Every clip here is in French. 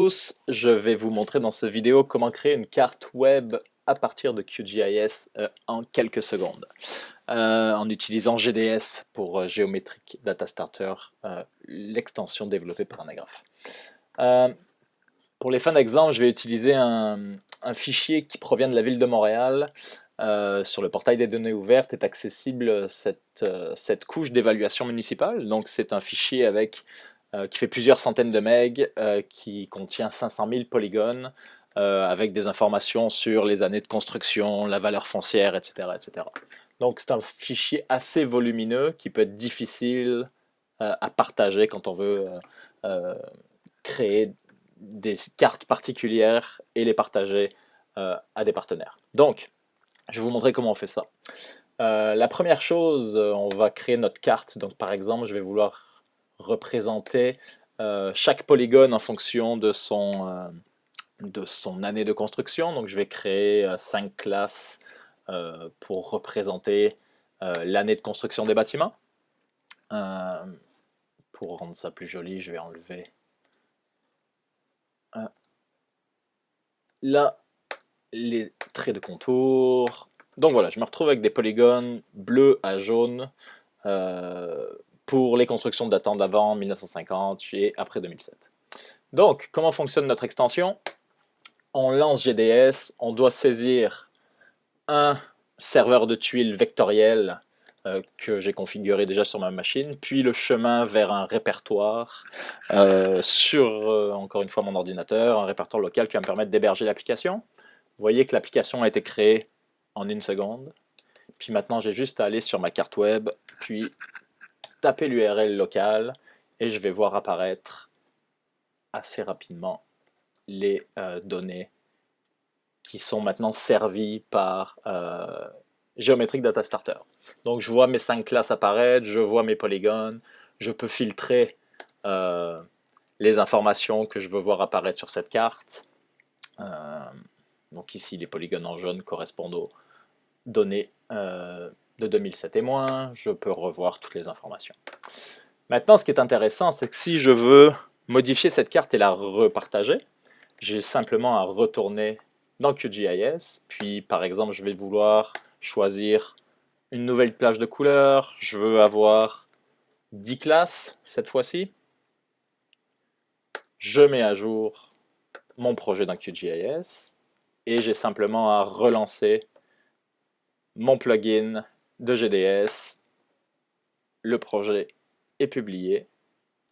Tous, je vais vous montrer dans cette vidéo comment créer une carte web à partir de QGIS en quelques secondes, en utilisant GDS pour Geometric Data Starter, l'extension développée par Anagraph. Pour les fins d'exemple, je vais utiliser un fichier qui provient de la ville de Montréal. Sur le portail des données ouvertes est accessible cette couche d'évaluation municipale. Donc c'est un fichier qui fait plusieurs centaines de meg, qui contient 500 000 polygones, avec des informations sur les années de construction, la valeur foncière, etc. etc. Donc c'est un fichier assez volumineux qui peut être difficile à partager quand on veut créer des cartes particulières et les partager à des partenaires. Donc, je vais vous montrer comment on fait ça. La première chose, on va créer notre carte. Donc, par exemple, je vais vouloir représenter chaque polygone en fonction de son année de construction. Donc, je vais créer 5 classes pour représenter l'année de construction des bâtiments. Pour rendre ça plus joli, je vais enlever là les traits de contour. Donc voilà, je me retrouve avec des polygones bleus à jaune pour les constructions datant d'avant 1950 et après 2007. Donc, comment fonctionne notre extension? On lance GDS, on doit saisir un serveur de tuiles vectoriel que j'ai configuré déjà sur ma machine, puis le chemin vers un répertoire sur, encore une fois, mon ordinateur, un répertoire local qui va me permettre d'héberger l'application. Vous voyez que l'application a été créée en 1 seconde. Puis maintenant, j'ai juste à aller sur ma carte web, puis taper l'URL locale, et je vais voir apparaître assez rapidement les données qui sont maintenant servies par Geometric Data Starter. Donc je vois mes 5 classes apparaître, je vois mes polygones, je peux filtrer les informations que je veux voir apparaître sur cette carte. Donc ici, les polygones en jaune correspondent aux données de 2007 et moins. Je peux revoir toutes les informations. Maintenant, ce qui est intéressant, c'est que si je veux modifier cette carte et la repartager, j'ai simplement à retourner dans QGIS. Puis, par exemple, je vais vouloir choisir une nouvelle plage de couleurs. Je veux avoir 10 classes cette fois-ci. Je mets à jour mon projet dans QGIS et j'ai simplement à relancer mon plugin de GDS. Le projet est publié.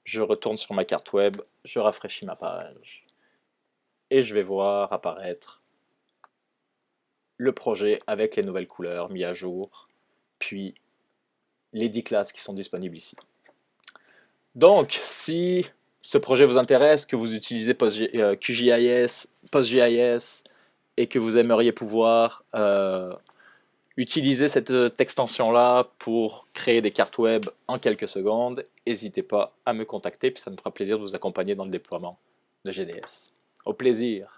Je retourne sur ma carte web, je rafraîchis ma page et je vais voir apparaître le projet avec les nouvelles couleurs mis à jour, puis les 10 classes qui sont disponibles ici. Donc, si ce projet vous intéresse, que vous utilisez QGIS, PostGIS et que vous aimeriez pouvoir utiliser cette extension-là pour créer des cartes web en quelques secondes, n'hésitez pas à me contacter, puis ça me fera plaisir de vous accompagner dans le déploiement de GDS. Au plaisir!